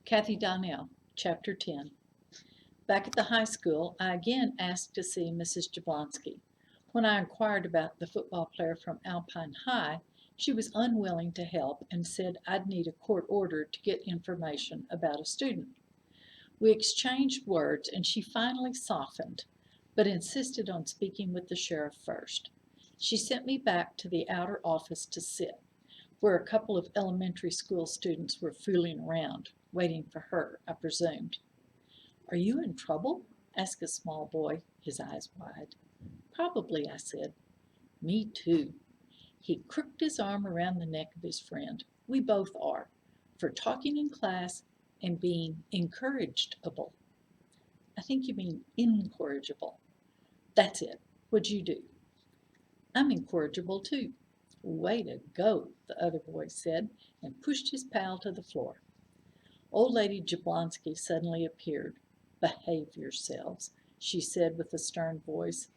Kathy Donnell, Chapter 10. Back at the high school, I again asked to see Mrs. Jablonski. When I inquired about the football player from Alpine High, she was unwilling to help and said I'd need a court order to get information about a student. We exchanged words and she finally softened, but insisted on speaking with the sheriff first. She sent me back to the outer office to sit, where a couple of elementary school students were fooling around, waiting for her, I presumed. "Are you in trouble?" asked a small boy, his eyes wide. "Probably," I said. "Me too." He crooked his arm around the neck of his friend. "We both are, for talking in class and being incorrigible." "I think you mean incorrigible." "That's it. What'd you do?" "I'm incorrigible too." "Way to go," the other boy said, and pushed his pal to the floor. Old Lady Jablonski suddenly appeared. "Behave yourselves," she said with a stern voice.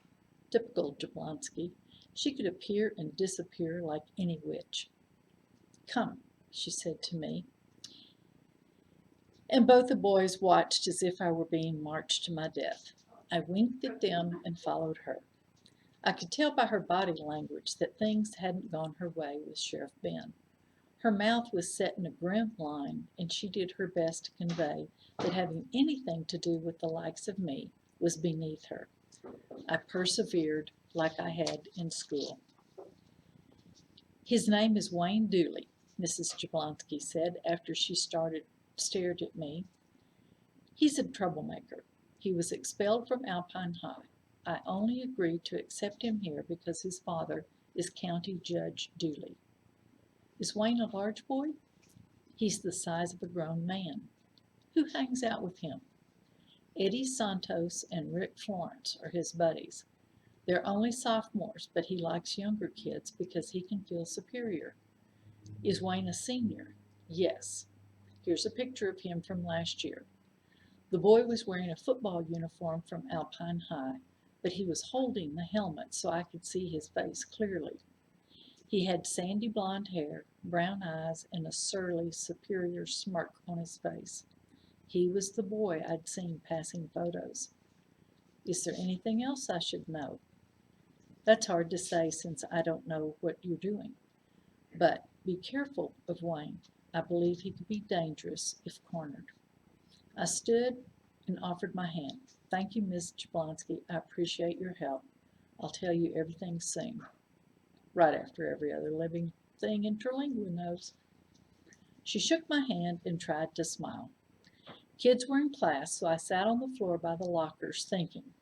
Typical Jablonski. She could appear and disappear like any witch. "Come," she said to me, and both the boys watched as if I were being marched to my death. I winked at them and followed her. I could tell by her body language that things hadn't gone her way with Sheriff Ben. Her mouth was set in a grim line, and she did her best to convey that having anything to do with the likes of me was beneath her. I persevered like I had in school. "His name is Wayne Dooley," Mrs. Jablonski said after she stared at me. "He's a troublemaker. He was expelled from Alpine High. I only agreed to accept him here because his father is County Judge Dooley." "Is Wayne a large boy?" "He's the size of a grown man." "Who hangs out with him?" "Eddie Santos and Rick Florence are his buddies. They're only sophomores, but he likes younger kids because he can feel superior." "Is Wayne a senior?" "Yes. Here's a picture of him from last year." The boy was wearing a football uniform from Alpine High, but he was holding the helmet so I could see his face clearly. He had sandy blonde hair, brown eyes, and a surly, superior smirk on his face. He was the boy I'd seen passing photos. "Is there anything else I should know?" "That's hard to say since I don't know what you're doing. But be careful of Wayne. I believe he could be dangerous if cornered." I stood and offered my hand. "Thank you, Miss Jablonski. I appreciate your help. I'll tell you everything soon." Right after every other living thing in Terlingua knows. She shook my hand and tried to smile. Kids were in class, so I sat on the floor by the lockers thinking.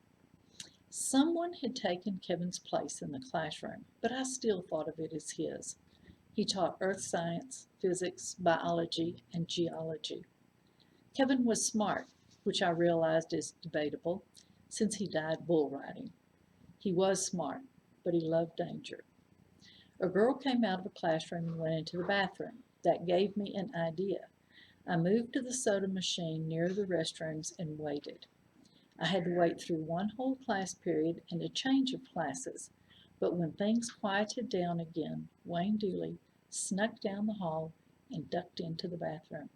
Someone had taken Kevin's place in the classroom, but I still thought of it as his. He taught earth science, physics, biology, and geology. Kevin was smart, which I realized is debatable, since he died bull riding. He was smart, but he loved danger. A girl came out of a classroom and went into the bathroom. That gave me an idea. I moved to the soda machine near the restrooms and waited. I had to wait through one whole class period and a change of classes, but when things quieted down again, Wayne Dooley snuck down the hall and ducked into the bathroom.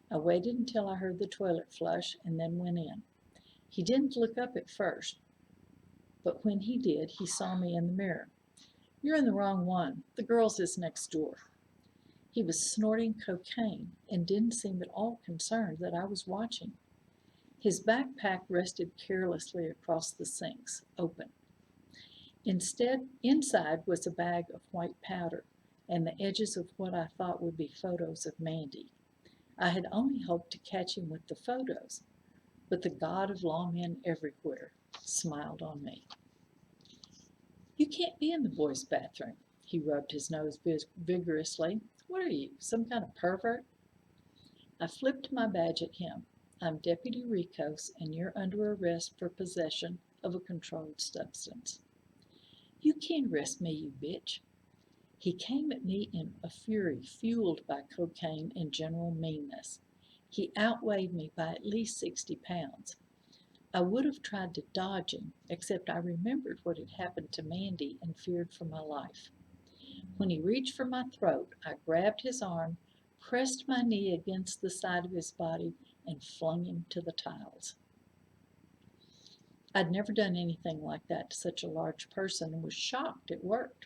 I waited until I heard the toilet flush and then went in. He didn't look up at first, but when he did, he saw me in the mirror. "You're in the wrong one. The girl's is next door." He was snorting cocaine and didn't seem at all concerned that I was watching. His backpack rested carelessly across the sinks, open. Inside was a bag of white powder and the edges of what I thought would be photos of Mandy. I had only hoped to catch him with the photos, but the God of lawmen everywhere smiled on me. "You can't be in the boys' bathroom." He rubbed his nose vigorously. "What are you, some kind of pervert?" I flipped my badge at him. "I'm Deputy Ricos, and you're under arrest for possession of a controlled substance." "You can't arrest me, you bitch." He came at me in a fury fueled by cocaine and general meanness. He outweighed me by at least 60 pounds. I would have tried to dodge him, except I remembered what had happened to Mandy and feared for my life. When he reached for my throat, I grabbed his arm, pressed my knee against the side of his body, and flung him to the tiles. I'd never done anything like that to such a large person and was shocked it worked.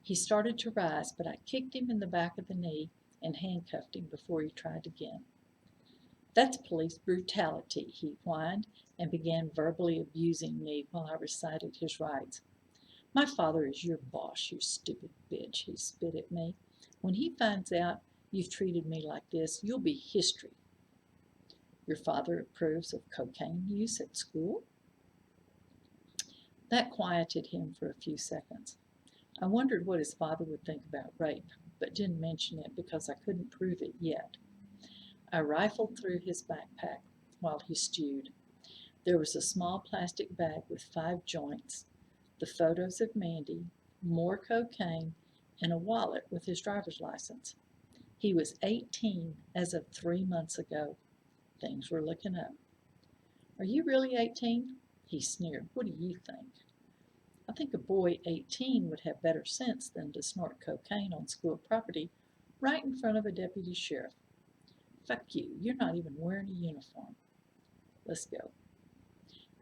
He started to rise, but I kicked him in the back of the knee and handcuffed him before he tried again. That's police brutality, he whined, and began verbally abusing me while I recited his rights. My father is your boss, you stupid bitch, he spit at me. When he finds out you've treated me like this, you'll be history. Your father approves of cocaine use at school? That quieted him for a few seconds. I wondered what his father would think about rape, but didn't mention it because I couldn't prove it yet. I rifled through his backpack while he stewed. There was a small plastic bag with 5 joints, the photos of Mandy, more cocaine, and a wallet with his driver's license. He was 18 as of 3 months ago. Things were looking up. Are you really 18? He sneered. What do you think? I think a boy 18 would have better sense than to snort cocaine on school property right in front of a deputy sheriff. Fuck you, you're not even wearing a uniform. Let's go.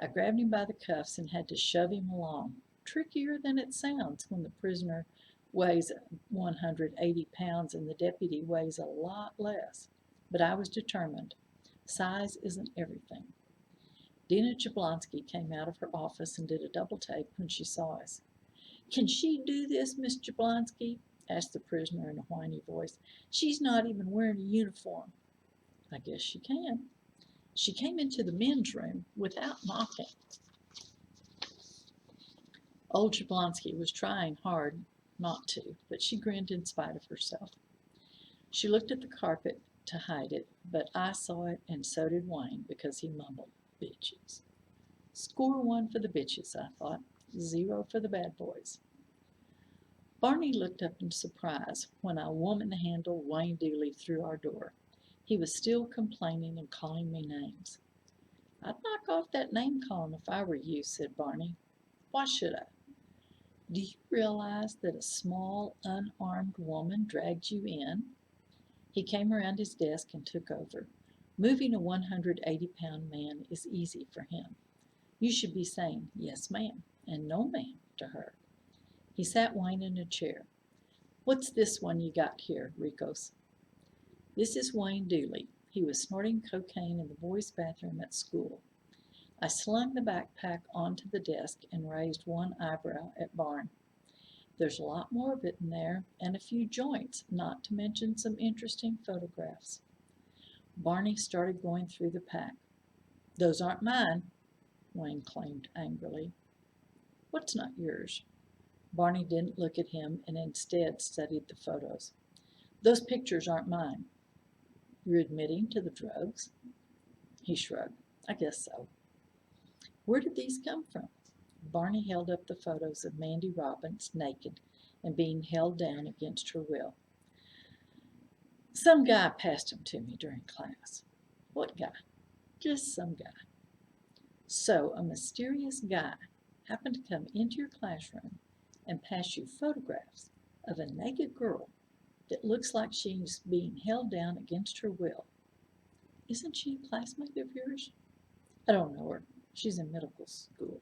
I grabbed him by the cuffs and had to shove him along. Trickier than it sounds when the prisoner weighs 180 pounds and the deputy weighs a lot less. But I was determined. Size isn't everything. Dina Jablonski came out of her office and did a double take when she saw us. Can she do this, Miss Jablonski? Asked the prisoner in a whiny voice. She's not even wearing a uniform. I guess she can. She came into the men's room without knocking. Old Jablonski was trying hard not to, but she grinned in spite of herself. She looked at the carpet to hide it, but I saw it, and so did Wayne, because he mumbled, bitches. Score 1 for the bitches, I thought. 0 for the bad boys. Barney looked up in surprise when I woman-handled Wayne Dooley through our door. He was still complaining and calling me names. I'd knock off that name calling if I were you, said Barney. Why should I? Do you realize that a small, unarmed woman dragged you in? He came around his desk and took over. Moving a 180-pound man is easy for him. You should be saying, yes, ma'am, and no, ma'am, to her. He sat Wayne in a chair. What's this one you got here, Ricos? This is Wayne Dooley. He was snorting cocaine in the boys' bathroom at school. I slung the backpack onto the desk and raised one eyebrow at Barn. There's a lot more of it in there, and a few joints, not to mention some interesting photographs. Barney started going through the pack. Those aren't mine, Wayne claimed angrily. What's not yours? Barney didn't look at him and instead studied the photos. Those pictures aren't mine. You're admitting to the drugs? He shrugged. I guess so. Where did these come from? Barney held up the photos of Mandy Robbins naked and being held down against her will. Some guy passed them to me during class. What guy? Just some guy. So a mysterious guy happened to come into your classroom and pass you photographs of a naked girl that looks like she's being held down against her will. Isn't she a classmate of yours? I don't know her. She's in medical school.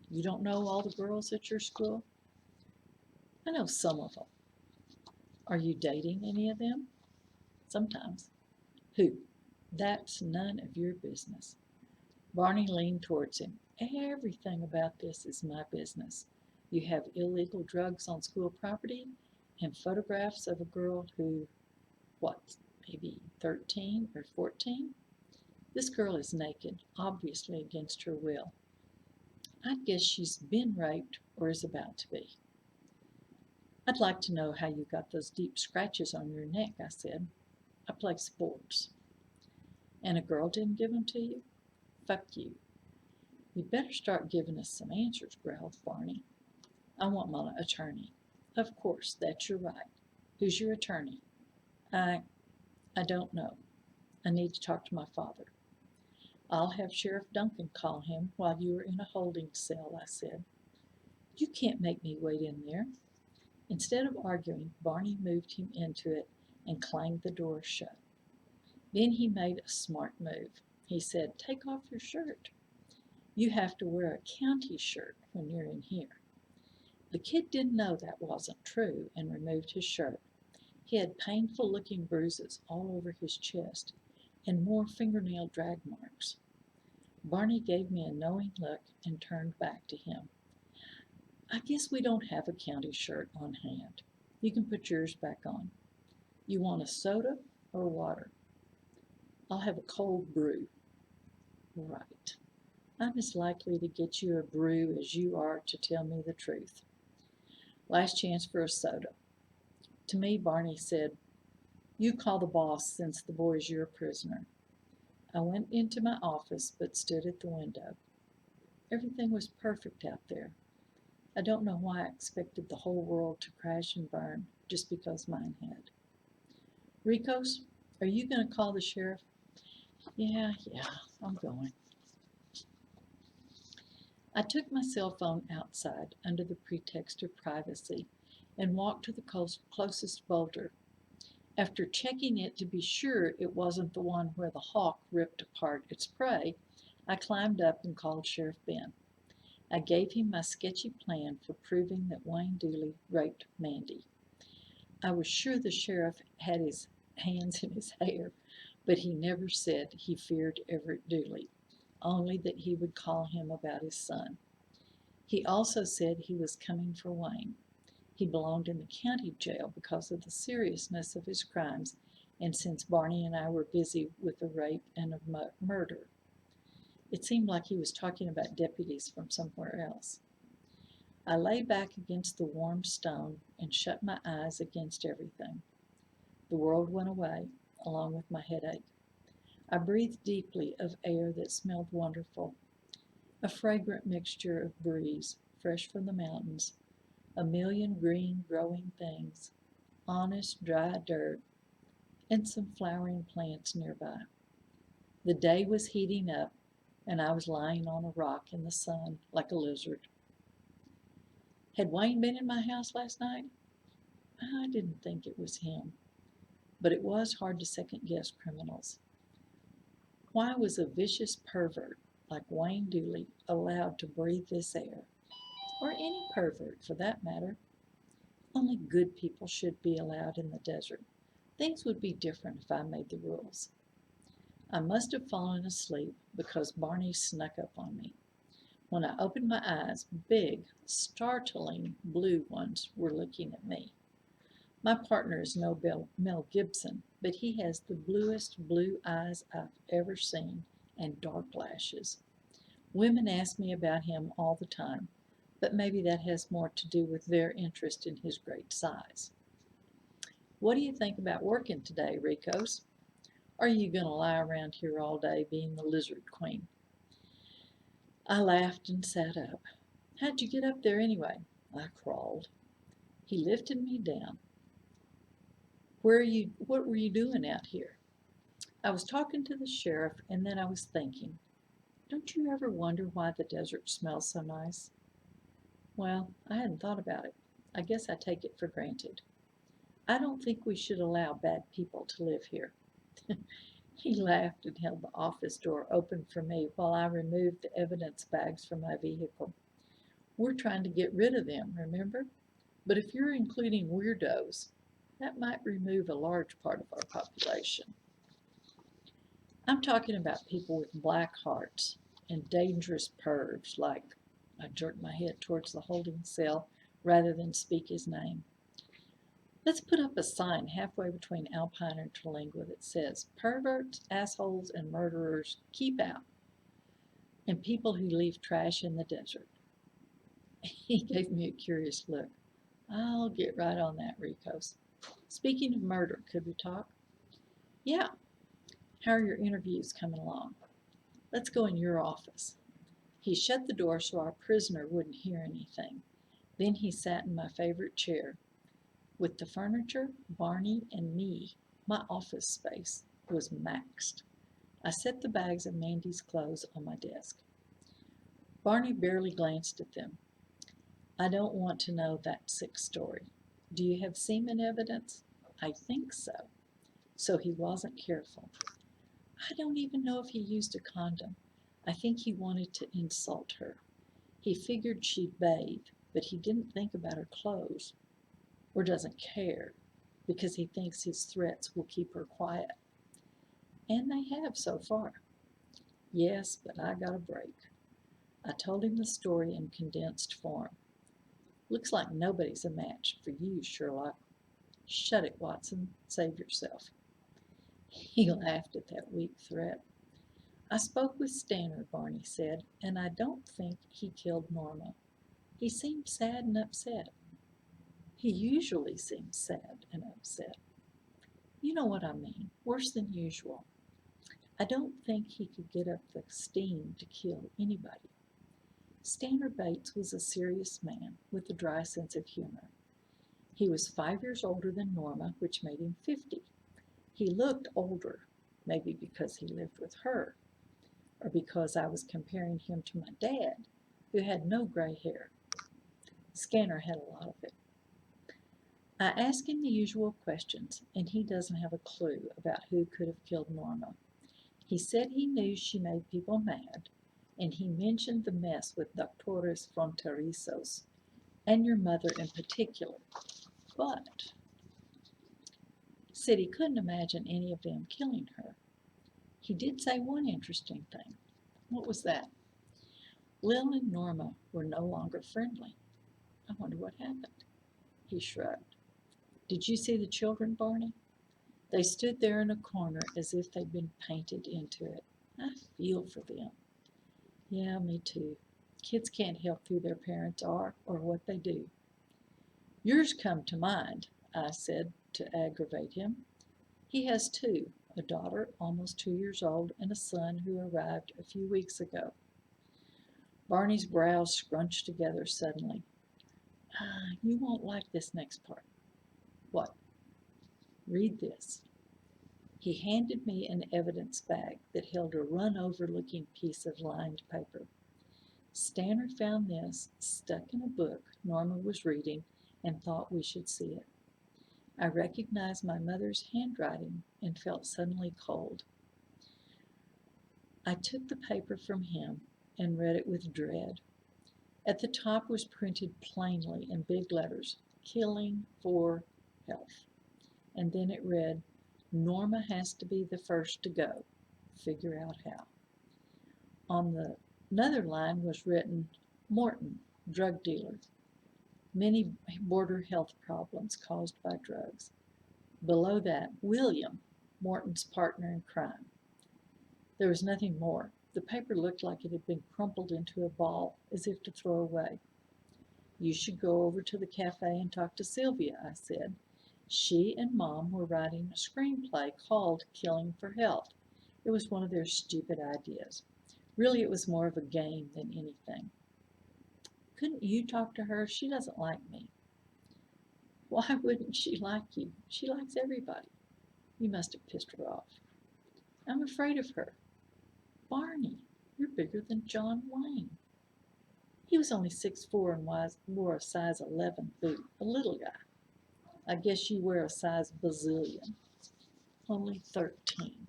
You don't know all the girls at your school? I know some of them. Are you dating any of them? Sometimes. Who? That's none of your business. Barney leaned towards him. Everything about this is my business. You have illegal drugs on school property and photographs of a girl who, maybe 13 or 14? This girl is naked, obviously against her will. I guess she's been raped or is about to be. I'd like to know how you got those deep scratches on your neck, I said. I play sports. And a girl didn't give them to you? Fuck you. You'd better start giving us some answers, growled Barney. I want my attorney. Of course, that's your right. Who's your attorney? I don't know. I need to talk to my father. I'll have Sheriff Duncan call him while you are in a holding cell, I said. You can't make me wait in there. Instead of arguing, Barney moved him into it and clanged the door shut. Then he made a smart move. He said, "Take off your shirt. You have to wear a county shirt when you're in here." The kid didn't know that wasn't true and removed his shirt. He had painful-looking bruises all over his chest and more fingernail drag marks. Barney gave me a knowing look and turned back to him. "I guess we don't have a county shirt on hand. You can put yours back on. You want a soda or water?" "I'll have a cold brew." "Right. I'm as likely to get you a brew as you are to tell me the truth. Last chance for a soda." To me, Barney said, "You call the boss since the boy's your prisoner." I went into my office but stood at the window. Everything was perfect out there. I don't know why I expected the whole world to crash and burn just because mine had. "Ricos, are you going to call the sheriff?" Yeah, I'm going." I took my cell phone outside under the pretext of privacy and walked to the closest boulder. After checking it to be sure it wasn't the one where the hawk ripped apart its prey, I climbed up and called Sheriff Ben. I gave him my sketchy plan for proving that Wayne Dooley raped Mandy. I was sure the sheriff had his hands in his hair, but he never said he feared Everett Dooley, only that he would call him about his son. He also said he was coming for Wayne. He belonged in the county jail because of the seriousness of his crimes, and since Barney and I were busy with a rape and a murder. It seemed like he was talking about deputies from somewhere else. I lay back against the warm stone and shut my eyes against everything. The world went away, along with my headache. I breathed deeply of air that smelled wonderful, a fragrant mixture of breeze, fresh from the mountains, a million green growing things, honest dry dirt, and some flowering plants nearby. The day was heating up, and I was lying on a rock in the sun like a lizard. Had Wayne been in my house last night? I didn't think it was him, but it was hard to second-guess criminals. Why was a vicious pervert like Wayne Dooley allowed to breathe this air? Or any pervert, for that matter. Only good people should be allowed in the desert. Things would be different if I made the rules. I must have fallen asleep because Barney snuck up on me. When I opened my eyes, big, startling blue ones were looking at me. My partner is no Mel Gibson, but he has the bluest blue eyes I've ever seen and dark lashes. Women ask me about him all the time, but maybe that has more to do with their interest in his great size. "What do you think about working today, Ricos? Or are you going to lie around here all day being the lizard queen?" I laughed and sat up. "How'd you get up there anyway?" "I crawled." He lifted me down. What were you doing out here?" "I was talking to the sheriff, and then I was thinking. Don't you ever wonder why the desert smells so nice?" "Well, I hadn't thought about it. I guess I take it for granted. I don't think we should allow bad people to live here." He laughed and held the office door open for me while I removed the evidence bags from my vehicle. "We're trying to get rid of them, remember? But if you're including weirdos, that might remove a large part of our population." "I'm talking about people with black hearts and dangerous pervs like—" I jerked my head towards the holding cell rather than speak his name. "Let's put up a sign halfway between Alpine and Terlingua that says, 'Perverts, assholes, and murderers, keep out. And people who leave trash in the desert.'" He gave me a curious look. "I'll get right on that, Ricos. Speaking of murder, could we talk?" "Yeah. How are your interviews coming along?" "Let's go in your office." He shut the door so our prisoner wouldn't hear anything. Then he sat in my favorite chair. With the furniture, Barney, and me, my office space was maxed. I set the bags of Mandy's clothes on my desk. Barney barely glanced at them. "I don't want to know that sick story. Do you have semen evidence?" "I think so." so he wasn't careful. I don't even know if he used a condom. I think he wanted to insult her. He figured she'd bathe, but he didn't think about her clothes, or doesn't care, because he thinks his threats will keep her quiet. And they have so far. Yes, but I got a break. I told him the story in condensed form. Looks like nobody's a match for you, Sherlock. Shut it, Watson. Save yourself. He laughed at that weak threat. I spoke with Stanner, Barney said, and I don't think he killed Norma. He seemed sad and upset. He usually seems sad and upset. You know what I mean, worse than usual. I don't think he could get up the steam to kill anybody. Stanner Bates was a serious man with a dry sense of humor. He was 5 years older than Norma, which made him 50. He looked older, maybe because he lived with her, or because I was comparing him to my dad, who had no gray hair. Scanner had a lot of it. I asked him the usual questions, and he doesn't have a clue about who could have killed Norma. He said he knew she made people mad, and he mentioned the mess with doctores fronterizos, and your mother in particular, but said he couldn't imagine any of them killing her. He did say one interesting thing. What was that? Lil and Norma were no longer friendly. I wonder what happened. He shrugged. Did you see the children, Barney? They stood there in a corner as if they'd been painted into it. I feel for them. Yeah, me too. Kids can't help who their parents are or what they do. Yours come to mind, I said to aggravate him. He has two, a daughter almost 2 years old and a son who arrived a few weeks ago. Barney's brows scrunched together suddenly. You won't like this next part. What? Read this. He handed me an evidence bag that held a run-over-looking piece of lined paper. Stanner found this stuck in a book Norma was reading and thought we should see it. I recognized my mother's handwriting and felt suddenly cold. I took the paper from him and read it with dread. At the top was printed plainly in big letters, "Killing for Health." And then it read, "Norma has to be the first to go. Figure out how." On another line was written, "Morton, drug dealer. Many border health problems caused by drugs." Below that, "William, Morton's partner in crime." There was nothing more. The paper looked like it had been crumpled into a ball, as if to throw away. "You should go over to the cafe and talk to Sylvia," I said. She and Mom were writing a screenplay called Killing for Health. It was one of their stupid ideas. Really, it was more of a game than anything. "Couldn't you talk to her? She doesn't like me." "Why wouldn't she like you? She likes everybody." "You must have pissed her off." "I'm afraid of her." "Barney, you're bigger than John Wayne." He was only 6'4" and wore a size 11 boot, a little guy. "I guess you wear a size bazillion." "Only 13.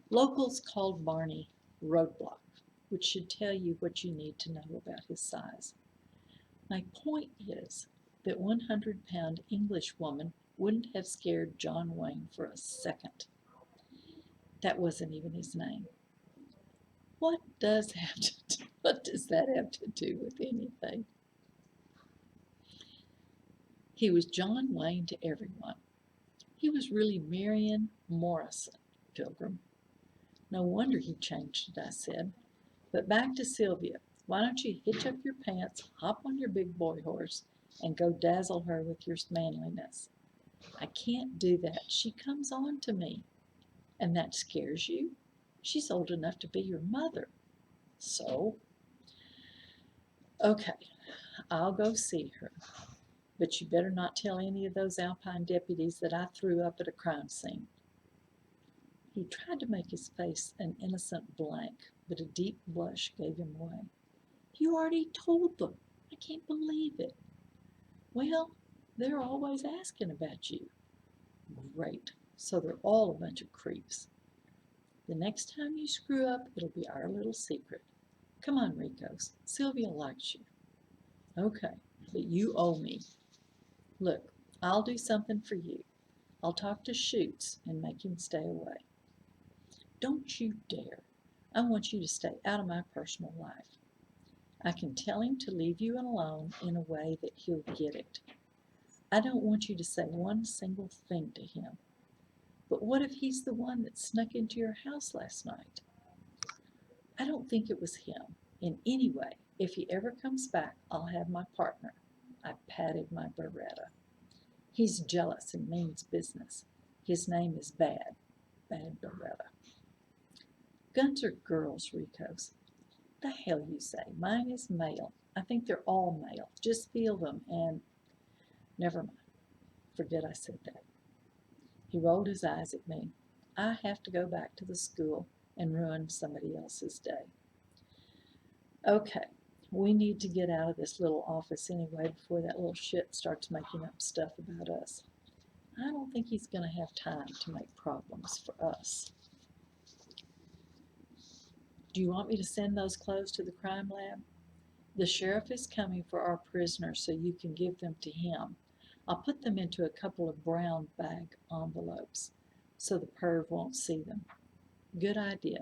Locals called Barney Roadblock, which should tell you what you need to know about his size. My point is that 100-pound Englishwoman wouldn't have scared John Wayne for a second. That wasn't even his name. What does that have to do with anything? He was John Wayne to everyone. He was really Marion Morrison, Pilgrim. No wonder he changed it, I said. But back to Sylvia. Why don't you hitch up your pants, hop on your big boy horse, and go dazzle her with your manliness? I can't do that. She comes on to me. And that scares you? She's old enough to be your mother. So? Okay, I'll go see her. But you better not tell any of those Alpine deputies that I threw up at a crime scene. He tried to make his face an innocent blank, but a deep blush gave him away. You already told them. I can't believe it. Well, they're always asking about you. Great. so they're all a bunch of creeps. The next time you screw up, it'll be our little secret. Come on, Ricos. Sylvia likes you. Okay, but you owe me. Look, I'll do something for you. I'll talk to Shoots and make him stay away. Don't you dare. I want you to stay out of my personal life. I can tell him to leave you alone in a way that he'll get it. I don't want you to say one single thing to him. But what if he's the one that snuck into your house last night? I don't think it was him. And anyway, if he ever comes back, I'll have my partner. I patted my Beretta. He's jealous and means business. His name is Bad Beretta. Guns are girls, Ricos. The hell you say? Mine is male. I think they're all male. Just feel them and... Never mind. Forget I said that. He rolled his eyes at me. I have to go back to the school and ruin somebody else's day. Okay, we need to get out of this little office anyway before that little shit starts making up stuff about us. I don't think he's going to have time to make problems for us. Do you want me to send those clothes to the crime lab? The sheriff is coming for our prisoners so you can give them to him. I'll put them into a couple of brown bag envelopes so the perv won't see them. Good idea,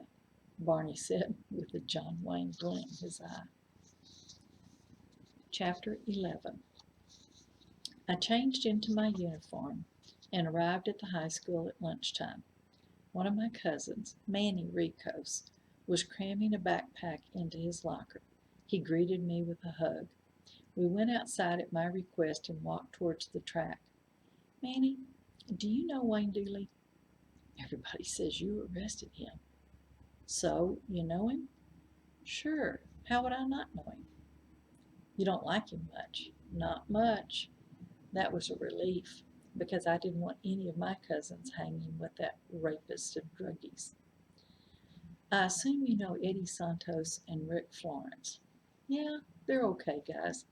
Barney said with a John Wayne gleam in his eye. Chapter 11. I changed into my uniform and arrived at the high school at lunchtime. One of my cousins, Manny Ricos, was cramming a backpack into his locker. He greeted me with a hug. We went outside at my request and walked towards the track. Manny, do you know Wayne Dooley? Everybody says you arrested him. So, you know him? Sure. How would I not know him? You don't like him much. Not much. That was a relief, because I didn't want any of my cousins hanging with that rapist of druggies. I assume you know Eddie Santos and Rick Florence. Yeah, they're okay guys,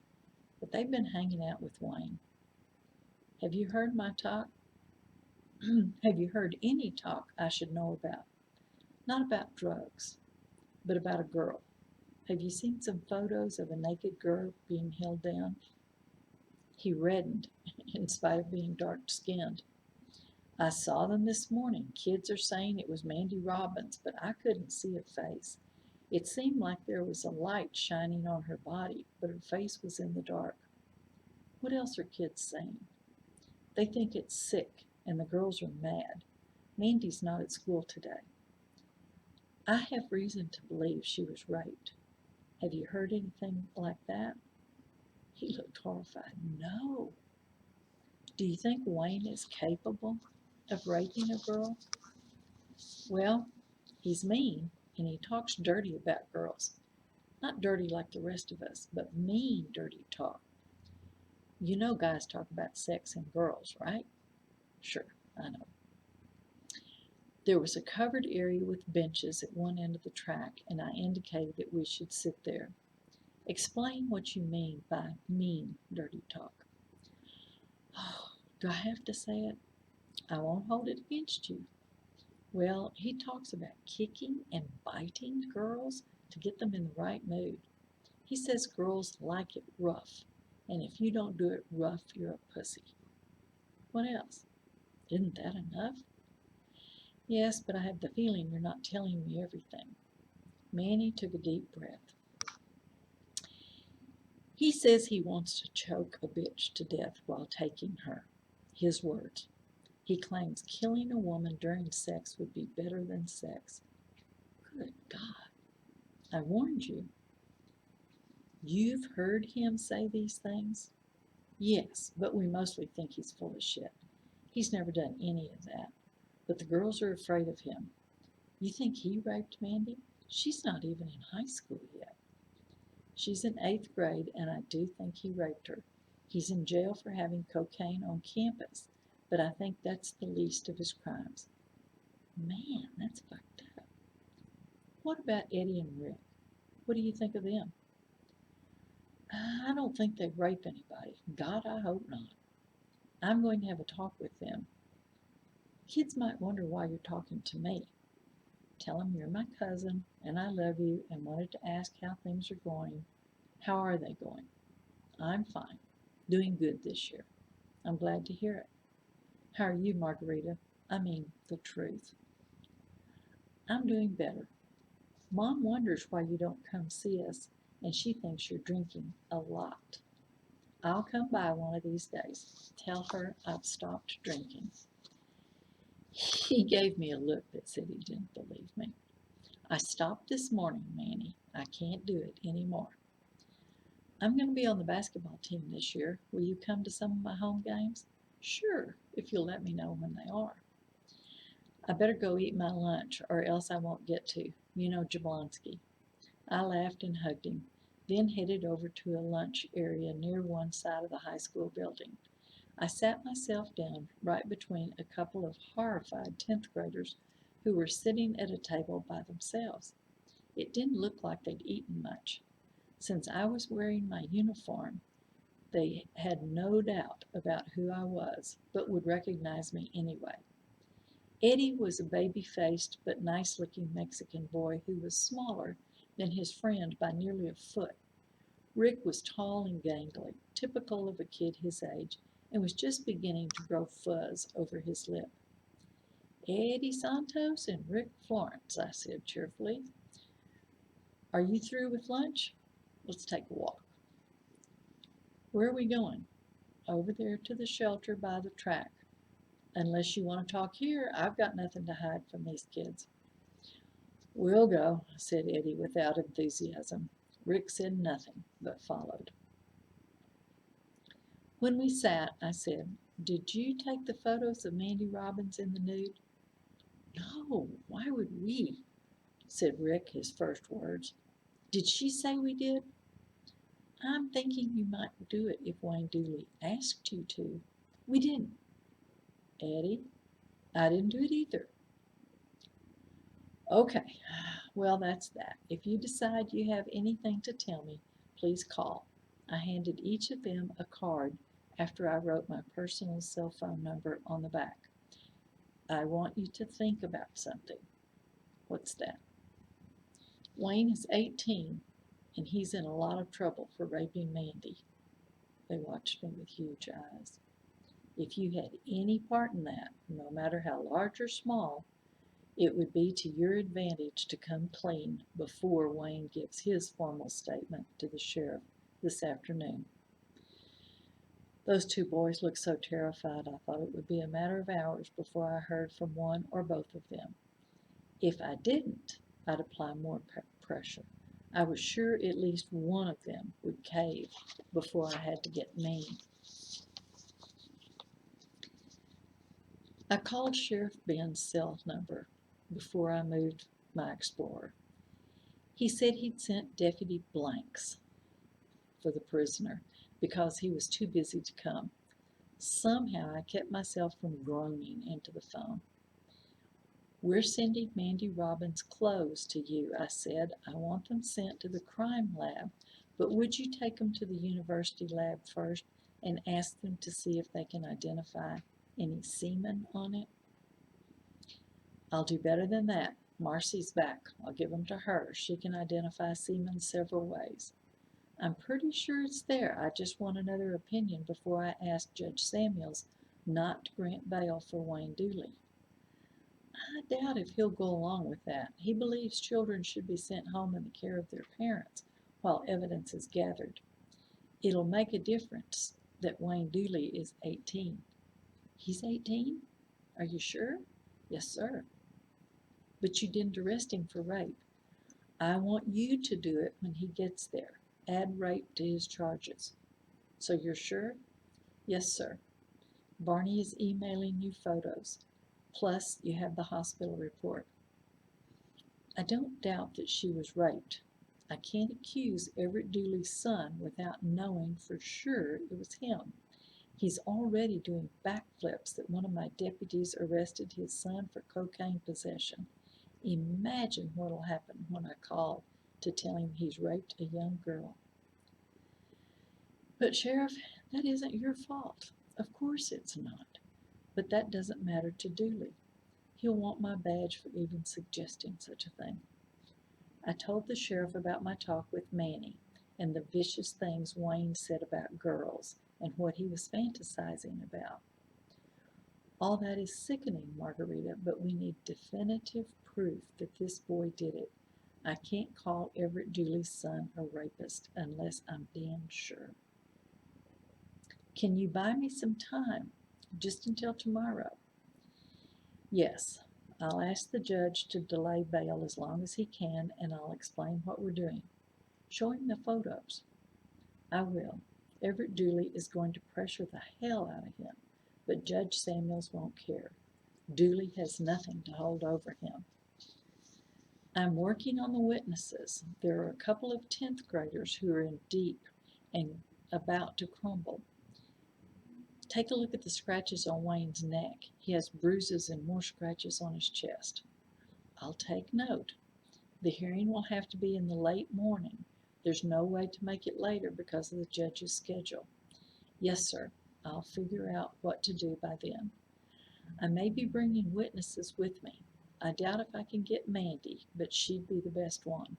but they've been hanging out with Wayne. Have you heard my talk? Have you heard any talk I should know about? Not about drugs, but about a girl. Have you seen some photos of a naked girl being held down? He reddened, in spite of being dark-skinned. I saw them this morning. Kids are saying it was Mandy Robbins, but I couldn't see a face. It seemed like there was a light shining on her body, but her face was in the dark. What else are kids saying? They think it's sick, and the girls are mad. Mandy's not at school today. I have reason to believe she was raped. Have you heard anything like that? He looked horrified. No. Do you think Wayne is capable of raping a girl? Well, he's mean, and he talks dirty about girls. Not dirty like the rest of us, but mean dirty talk. You know guys talk about sex and girls, right? Sure, I know. There was a covered area with benches at one end of the track, and I indicated that we should sit there. Explain what you mean by mean dirty talk. Oh, do I have to say it? I won't hold it against you. Well, he talks about kicking and biting girls to get them in the right mood. He says girls like it rough, and if you don't do it rough, you're a pussy. What else? Isn't that enough? Yes, but I have the feeling you're not telling me everything. Manny took a deep breath. He says he wants to choke a bitch to death while taking her. His words. He claims killing a woman during sex would be better than sex. Good God. I warned you. You've heard him say these things? Yes, but we mostly think he's full of shit. He's never done any of that. But the girls are afraid of him. You think he raped Mandy? She's not even in high school yet. She's in 8th grade, and I do think he raped her. He's in jail for having cocaine on campus, but I think that's the least of his crimes. Man, that's fucked up. What about Eddie and Rick? What do you think of them? I don't think they rape anybody. God, I hope not. I'm going to have a talk with them. Kids might wonder why you're talking to me. Tell them you're my cousin and I love you and wanted to ask how things are going. How are they going? I'm fine. Doing good this year. I'm glad to hear it. How are you, Margarita? I mean, the truth. I'm doing better. Mom wonders why you don't come see us, and she thinks you're drinking a lot. I'll come by one of these days. Tell her I've stopped drinking. He gave me a look that said he didn't believe me. I stopped this morning, Manny. I can't do it anymore. I'm going to be on the basketball team this year. Will you come to some of my home games? Sure, if you'll let me know when they are. I better go eat my lunch or else I won't get to. You know Jablonski. I laughed and hugged him, then headed over to a lunch area near one side of the high school building. I sat myself down right between a couple of horrified 10th graders who were sitting at a table by themselves. It didn't look like they'd eaten much. Since I was wearing my uniform, they had no doubt about who I was, but would recognize me anyway. Eddie was a baby-faced but nice-looking Mexican boy who was smaller than his friend by nearly a foot. Rick was tall and gangly, typical of a kid his age, and was just beginning to grow fuzz over his lip. Eddie Santos and Rick Florence, I said cheerfully. Are you through with lunch? Let's take a walk. Where are we going? Over there to the shelter by the track. Unless you want to talk here, I've got nothing to hide from these kids. We'll go, said Eddie without enthusiasm. Rick said nothing, but followed. When we sat, I said, did you take the photos of Mandy Robbins in the nude? No, why would we? Said Rick, his first words. Did she say we did? I'm thinking you might do it if Wayne Dooley asked you to. We didn't. Eddie, I didn't do it either. Okay, well, that's that. If you decide you have anything to tell me, please call. I handed each of them a card after I wrote my personal cell phone number on the back. I want you to think about something. What's that? Wayne is 18, and he's in a lot of trouble for raping Mandy. They watched me with huge eyes. If you had any part in that, no matter how large or small, it would be to your advantage to come clean before Wayne gives his formal statement to the sheriff this afternoon. Those two boys looked so terrified I thought it would be a matter of hours before I heard from one or both of them. If I didn't, I'd apply more pressure. I was sure at least one of them would cave before I had to get mean. I called Sheriff Ben's cell number before I moved my Explorer. He said he'd sent Deputy Blanks for the prisoner because he was too busy to come. Somehow I kept myself from groaning into the phone. We're sending Mandy Robbins' clothes to you, I said. I want them sent to the crime lab, but would you take them to the university lab first and ask them to see if they can identify any semen on it? I'll do better than that. Marcy's back. I'll give them to her. She can identify semen several ways. I'm pretty sure it's there. I just want another opinion before I ask Judge Samuels not to grant bail for Wayne Dooley. I doubt if he'll go along with that. He believes children should be sent home in the care of their parents while evidence is gathered. It'll make a difference that Wayne Dooley is 18. He's 18? Are you sure? Yes, sir. But you didn't arrest him for rape. I want you to do it when he gets there. Add rape to his charges. So you're sure? Yes, sir. Barney is emailing you photos. Plus, you have the hospital report. I don't doubt that she was raped. I can't accuse Everett Dooley's son without knowing for sure it was him. He's already doing backflips that one of my deputies arrested his son for cocaine possession. Imagine what'll happen when I call to tell him he's raped a young girl. But Sheriff, that isn't your fault. Of course it's not. But that doesn't matter to Dooley. He'll want my badge for even suggesting such a thing. I told the sheriff about my talk with Manny and the vicious things Wayne said about girls and what he was fantasizing about. All that is sickening, Margarita, but we need definitive proof that this boy did it. I can't call Everett Dooley's son a rapist unless I'm damn sure. Can you buy me some time? Just until tomorrow? Yes. I'll ask the judge to delay bail as long as he can, and I'll explain what we're doing. Show him the photos. I will. Everett Dooley is going to pressure the hell out of him, but Judge Samuels won't care. Dooley has nothing to hold over him. I'm working on the witnesses. There are a couple of 10th graders who are in deep and about to crumble. Take a look at the scratches on Wayne's neck. He has bruises and more scratches on his chest. I'll take note. The hearing will have to be in the late morning. There's no way to make it later because of the judge's schedule. Yes, sir. I'll figure out what to do by then. I may be bringing witnesses with me. I doubt if I can get Mandy, but she'd be the best one.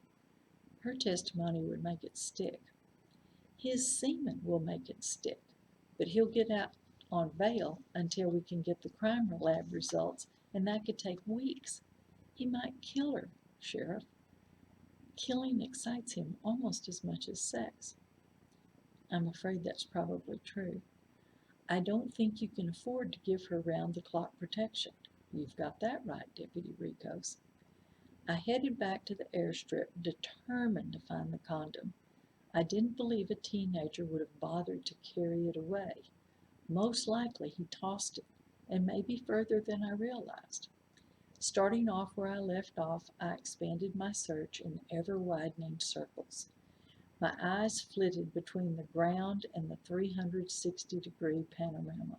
Her testimony would make it stick. His semen will make it stick, but he'll get out on bail until we can get the crime lab results, and that could take weeks. He might kill her, Sheriff. Killing excites him almost as much as sex. I'm afraid that's probably true. I don't think you can afford to give her round-the-clock protection. You've got that right, Deputy Ricos. I headed back to the airstrip, determined to find the condom. I didn't believe a teenager would have bothered to carry it away. Most likely he tossed it, and maybe further than I realized. Starting off where I left off, I expanded my search in ever-widening circles. My eyes flitted between the ground and the 360-degree panorama.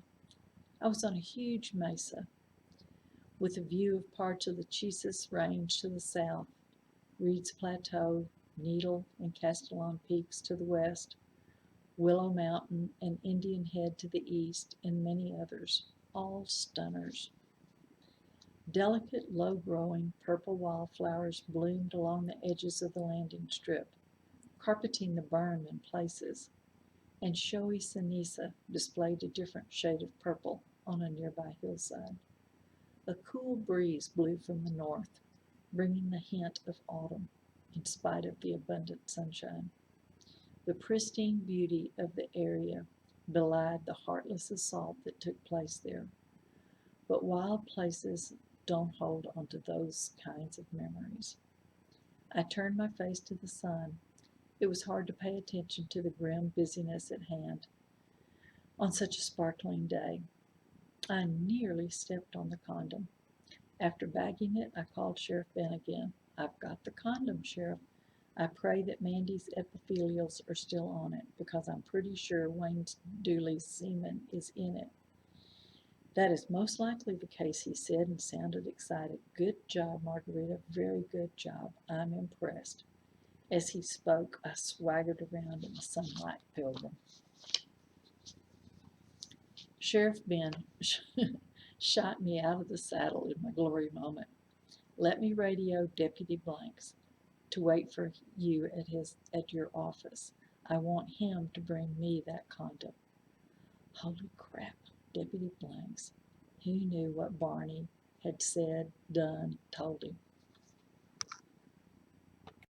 I was on a huge mesa, with a view of parts of the Chisis Range to the south, Reed's Plateau, Needle and Castellon Peaks to the west, Willow Mountain and Indian Head to the east, and many others, all stunners. Delicate, low-growing purple wildflowers bloomed along the edges of the landing strip, carpeting the berm in places, and showy Sinisa displayed a different shade of purple on a nearby hillside. A cool breeze blew from the north, bringing the hint of autumn, in spite of the abundant sunshine. The pristine beauty of the area belied the heartless assault that took place there. But wild places don't hold onto those kinds of memories. I turned my face to the sun. It was hard to pay attention to the grim busyness at hand on such a sparkling day. I nearly stepped on the condom. After bagging it, I called Sheriff Ben again. I've got the condom, Sheriff. I pray that Mandy's epithelials are still on it, because I'm pretty sure Wayne Dooley's semen is in it. That is most likely the case, he said, and sounded excited. Good job, Margarita. Very good job. I'm impressed. As he spoke, I swaggered around in the sunlight filled him. Sheriff Ben shot me out of the saddle in my glory moment. Let me radio Deputy Blanks to wait for you at your office. I want him to bring me that condom. Holy crap, Deputy Blanks. He knew what Barney had said, done, told him.